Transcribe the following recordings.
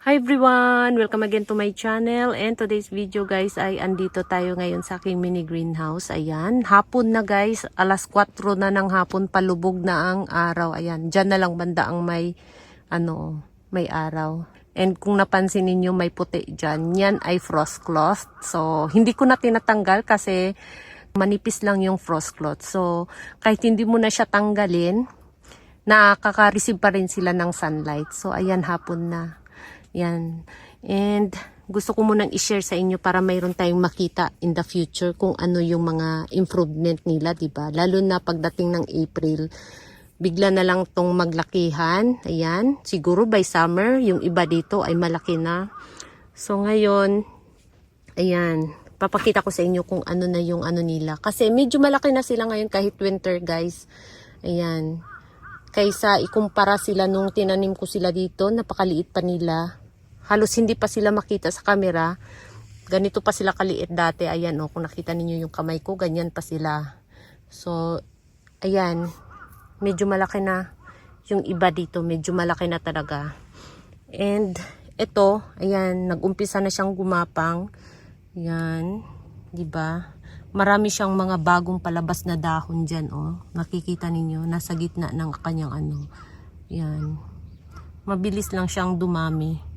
Hi everyone! Welcome again to my channel, and today's video guys ay andito tayo ngayon sa aking mini greenhouse. Ayan, hapon na guys, alas 4 na ng hapon, palubog na ang araw. Ayan, dyan na lang banda ang may araw. And kung napansin niyo may puti dyan, yan ay frost cloth. So, hindi ko na tinatanggal kasi manipis lang yung frost cloth. So, kahit hindi mo na siya tanggalin, nakaka-receive pa rin sila ng sunlight. So, ayan, hapon na. Yan. And gusto ko munang i-share sa inyo para mayroon tayong makita in the future kung ano yung mga improvement nila, diba? Lalo na pagdating ng April, bigla na lang tong maglakihan. Ayan. Siguro by summer, yung iba dito ay malaki na. So ngayon, ayan, papakita ko sa inyo kung ano na yung ano nila. Kasi medyo malaki na sila ngayon kahit winter, guys. Ayan. Kaysa ikumpara sila nung tinanim ko sila dito, napakaliit pa nila. Halos hindi pa sila makita sa camera. Ganito pa sila kaliit dati. Ayan o, kung nakita ninyo yung kamay ko, ganyan pa sila. So, ayan. Medyo malaki na. Yung iba dito, medyo malaki na talaga. And, ito, ayan, nag-umpisa na siyang gumapang. Ayan, diba? Marami siyang mga bagong palabas na dahon dyan, oh. Nakikita ninyo, nasa gitna ng kanyang ano. Ayan. Mabilis lang siyang dumami.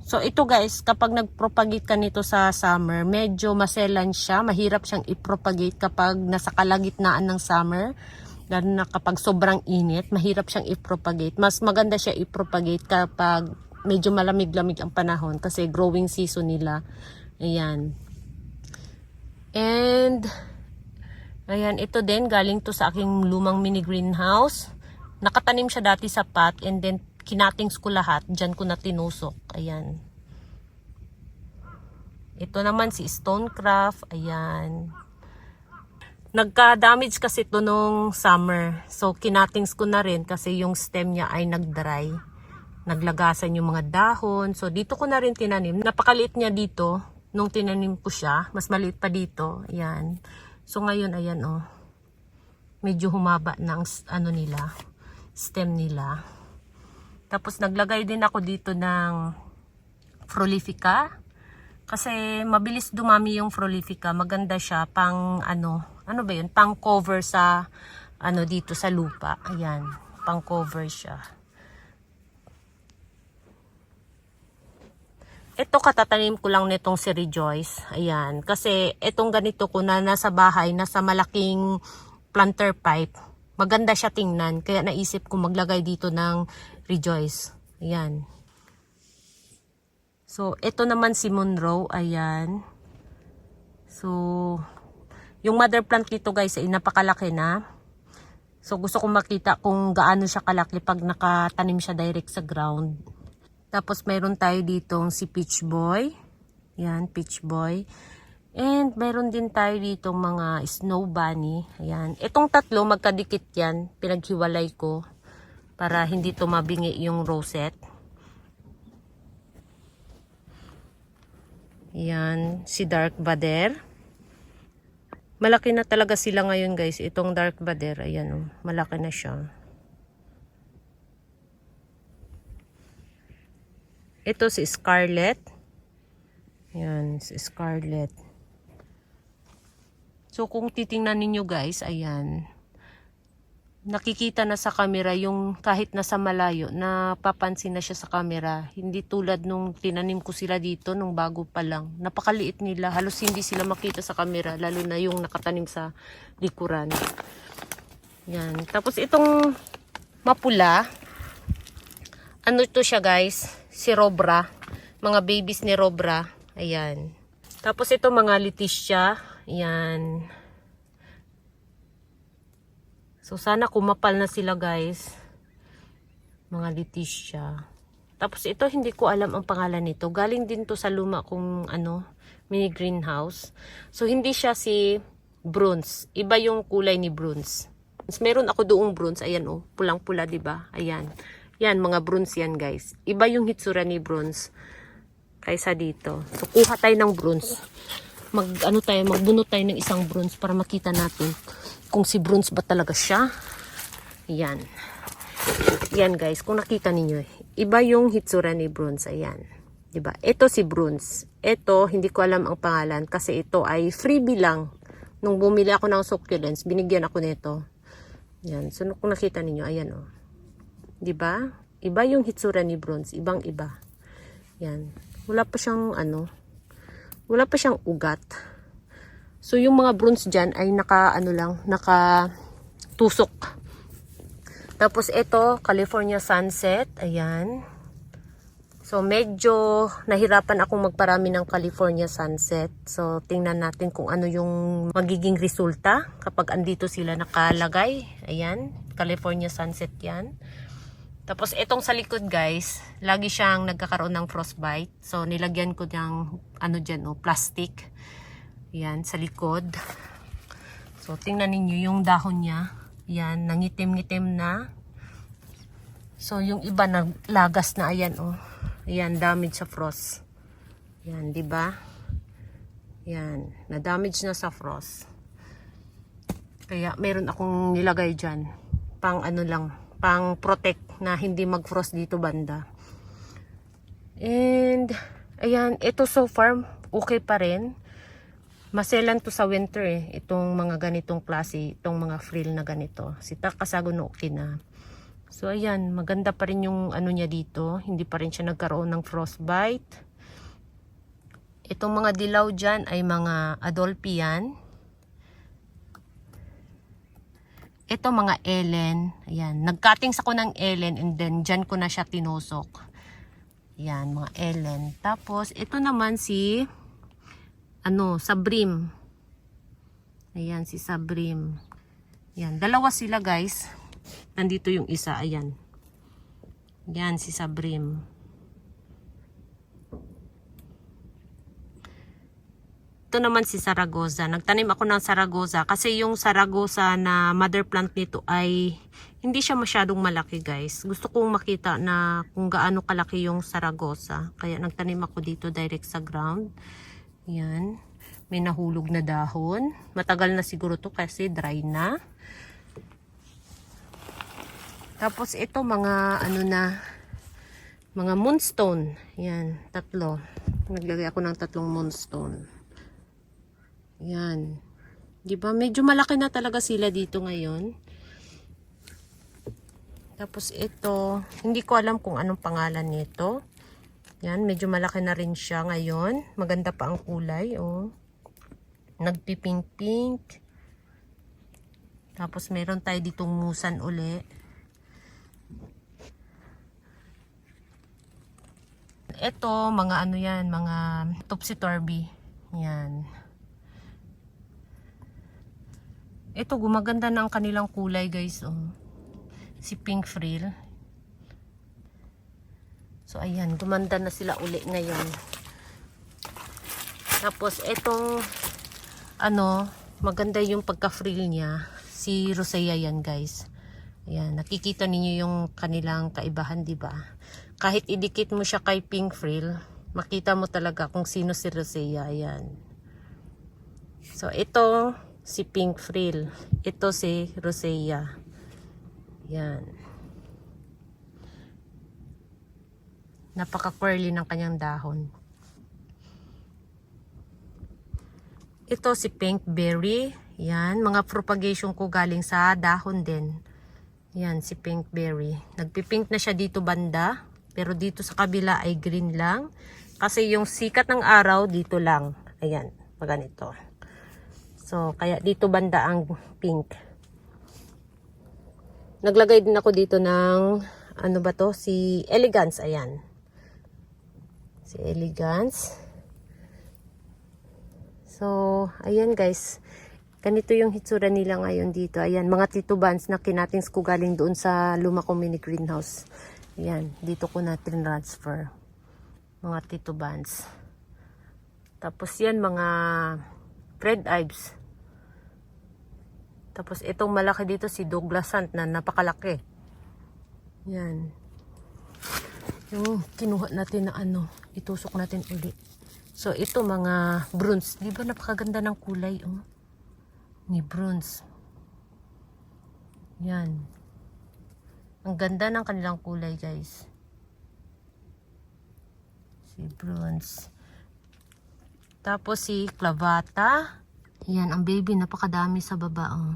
So ito guys, kapag nag-propagate ka nito sa summer, medyo maselan siya. Mahirap siyang i-propagate kapag nasa kalagitnaan ng summer. Lalo na kapag sobrang init, mahirap siyang i-propagate. Mas maganda siya i-propagate kapag medyo malamig-lamig ang panahon kasi growing season nila. Ayan. And ayan, ito din galing to sa aking lumang mini greenhouse. Nakatanim siya dati sa pot and then kinatings ko lahat. Diyan ko na tinusok. Ayan. Ito naman si Stonecraft. Ayan. Nagka-damage kasi ito nung summer. So, kinatings ko na rin kasi yung stem niya ay nag-dry. Naglagasan yung mga dahon. So, dito ko na rin tinanim. Napakaliit niya dito nung tinanim ko siya. Mas maliit pa dito. Ayan. So, ngayon, ayan oh. Medyo humaba na ang ano nila. Stem nila. Tapos naglagay din ako dito ng Frolifica. Kasi mabilis dumami yung Frolifica. Maganda siya pang ano ba yun? Pang cover sa ano dito sa lupa. Ayan, pang cover siya. Ito katatanim ko lang nitong si Rejoice. Ayan, kasi itong ganito ko na nasa bahay, nasa malaking planter pipe. Maganda siya tingnan. Kaya naisip ko maglagay dito ng Rejoice. Ayan. So, ito naman si Monroe. Ayan. So, yung mother plant nito guys ay napakalaki na. So, gusto kong makita kung gaano siya kalaki pag nakatanim siya direct sa ground. Tapos, mayroon tayo ditong si Peach Boy. Ayan, Peach Boy. And mayroon din tayo dito mga snow bunny. Ayan. Itong tatlo magkadikit yan. Pinaghiwalay ko para hindi to mabingi yung rosette. Ayan. Si Dark Bader. Malaki na talaga sila ngayon guys. Itong Dark Bader. Ayan oh. Malaki na siya. Ito si Scarlet. Ayan. Si Scarlet. So, kung titingnan ninyo guys, ayan, nakikita na sa camera yung kahit nasa malayo, napapansin na siya sa camera. Hindi tulad nung tinanim ko sila dito, nung bago pa lang. Napakaliit nila, halos hindi sila makita sa camera, lalo na yung nakatanim sa likuran. Yan. Tapos itong mapula, ano ito siya guys? Si Robra. Mga babies ni Robra. Ayan. Tapos ito mga Leticia. Yan. So, sana kumapal na sila guys. Mga Leticia. Tapos ito, hindi ko alam ang pangalan nito. Galing din to sa luma kong ano, mini greenhouse. So, hindi siya si bronze. Iba yung kulay ni bronze. Meron ako doong bronze. Ayan oh, pulang-pula, diba? Ayan. Yan, mga bronze yan guys. Iba yung hitsura ni bronze kaysa dito. So, kuha tayo ng bronze. Magbunot tayo ng isang bronze para makita natin kung si bronze ba talaga siya. Yan. Yan guys, kung nakita ninyo, iba yung hitsura ni Bruns. Ayan. Diba? Ito si Bruns. Ito, hindi ko alam ang pangalan kasi ito ay freebie lang. Nung bumili ako ng succulents, binigyan ako nito. Yan. So, kung nakita ninyo, ayan o. Diba? Iba yung hitsura ni Bruns. Ibang iba. Yan. Wala pa siyang wala pa siyang ugat. So, yung mga Bruns dyan ay naka-tusok. Tapos, ito, California Sunset. Ayan. So, medyo nahirapan akong magparami ng California Sunset. So, tingnan natin kung ano yung magiging resulta kapag andito sila nakalagay. Ayan, California Sunset yan. Tapos, itong sa likod guys, lagi siyang nagkakaroon ng frostbite. So, nilagyan ko ng dyan, plastic. Ayan, sa likod. So, tingnan ninyo yung dahon niya. Ayan, nangitim-ngitim na. So, yung iba naglagas na, ayan Ayan, damage sa frost. Ayan, di ba? Ayan, na-damage na sa frost. Kaya meron akong nilagay dyan. Pang pang protect na hindi mag-frost dito banda. And, ayan, ito so far, okay pa rin. Maselan to sa winter itong mga ganitong klase, itong mga frill na ganito. Si Takasago no okay na. So, ayan, maganda pa rin yung niya dito. Hindi pa rin siya nagkaroon ng frostbite. Itong mga dilaw dyan ay mga Adolphian. Ito mga Ellen. Ayan, nag-cuttings ako ng Ellen and then dyan ko na siya tinusok. Ayan, mga Ellen. Tapos, ito naman si Sabrim. Ayan, si Sabrim. Ayan, dalawa sila guys. Nandito yung isa, ayan. Yan, si Sabrim. Ito naman si Zaragoza. Nagtanim ako ng Zaragoza kasi yung Zaragoza na mother plant nito ay hindi siya masyadong malaki guys. Gusto kong makita na kung gaano kalaki yung Zaragoza. Kaya nagtanim ako dito direct sa ground. Yan. May nahulog na dahon. Matagal na siguro to kasi dry na. Tapos ito mga mga moonstone. Yan, 3. Naglagay ako ng 3 moonstone. Yan. 'Di ba? Medyo malaki na talaga sila dito ngayon. Tapos ito, hindi ko alam kung anong pangalan nito. Yan, medyo malaki na rin siya ngayon. Maganda pa ang kulay, Nagpipink-pink. Tapos meron tayo ditong musan uli. Ito, mga yan, mga topsy-turvy. Yan. Ito, gumaganda na ang kanilang kulay, guys, Si pink frill. So, ayan, gumanda na sila uli ngayon. Tapos, itong, maganda yung pagka-frill niya. Si Rosea yan, guys. Ayan, nakikita ninyo yung kanilang kaibahan, di ba? Kahit idikit mo siya kay pink frill, makita mo talaga kung sino si Rosea. Ayan. So, ito si pink frill. Ito si Rosea. Ayan. Napaka-curly ng kanyang dahon. Ito si pink berry. Ayan. Mga propagation ko galing sa dahon din. Ayan, si pink berry. Nagpipink na siya dito banda. Pero dito sa kabila ay green lang. Kasi yung sikat ng araw dito lang. Ayan, ganito. So, kaya dito banda ang pink. Naglagay din ako dito ng, si Elegance. Ayan. Si Elegance. So, ayan guys. Ganito yung hitsura nila ngayon dito. Ayan, mga titubans na kinatings ko galing doon sa luma kong mini greenhouse. Ayan, dito ko na transfer. Mga titubans. Tapos yan, mga red ives. Tapos itong malaki dito si Douglas Hunt na napakalaki. Yan. Yung kinuha natin na itusok natin ulit. So ito mga bronze. Di ba napakaganda ng kulay ni bronze. Yan. Ang ganda ng kanilang kulay guys. Si bronze. Tapos si clavata. Yan, ang baby, napakadami sa baba, oh.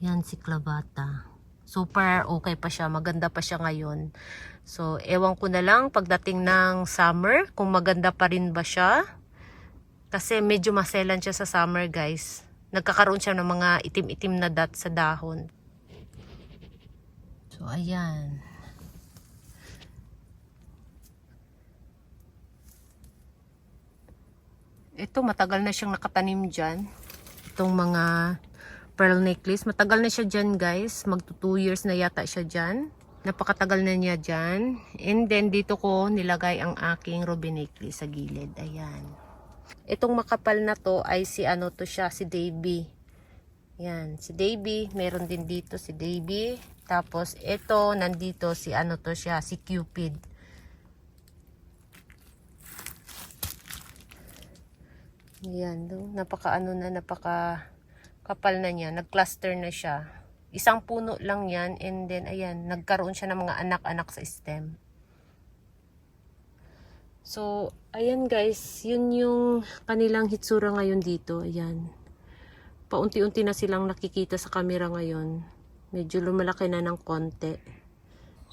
Yan si clavata. Super okay pa siya, maganda pa siya ngayon. So, ewan ko na lang pagdating ng summer, kung maganda pa rin ba siya. Kasi medyo maselan siya sa summer, guys. Nagkakaroon siya ng mga itim-itim na dot sa dahon. So, ayan. Ito, matagal na siyang nakatanim dyan. Itong mga pearl necklace. Matagal na siya dyan, guys. Magto 2 years na yata siya dyan. Napakatagal na niya dyan. And then, dito ko nilagay ang aking ruby necklace sa gilid. Ayan. Itong makapal na to ay si ano to siya, si Davy. Yan, si Davy. Meron din dito si Davy. Tapos, ito, nandito si ano to siya, si Cupid. Yan, napaka kapal na niya, nag-cluster na siya. Isang puno lang yan, and then ayan, nagkaroon siya ng mga anak-anak sa stem. So, ayan guys, yun yung kanilang hitsura ngayon dito. Ayan. Paunti-unti na silang nakikita sa camera ngayon. Medyo lumalaki na ng konti.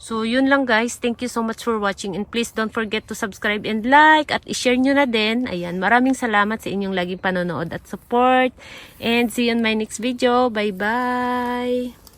So, yun lang guys. Thank you so much for watching. And please don't forget to subscribe and like. At i-share nyo na din. Ayan. Maraming salamat sa inyong laging panonood at support. And see you in my next video. Bye-bye!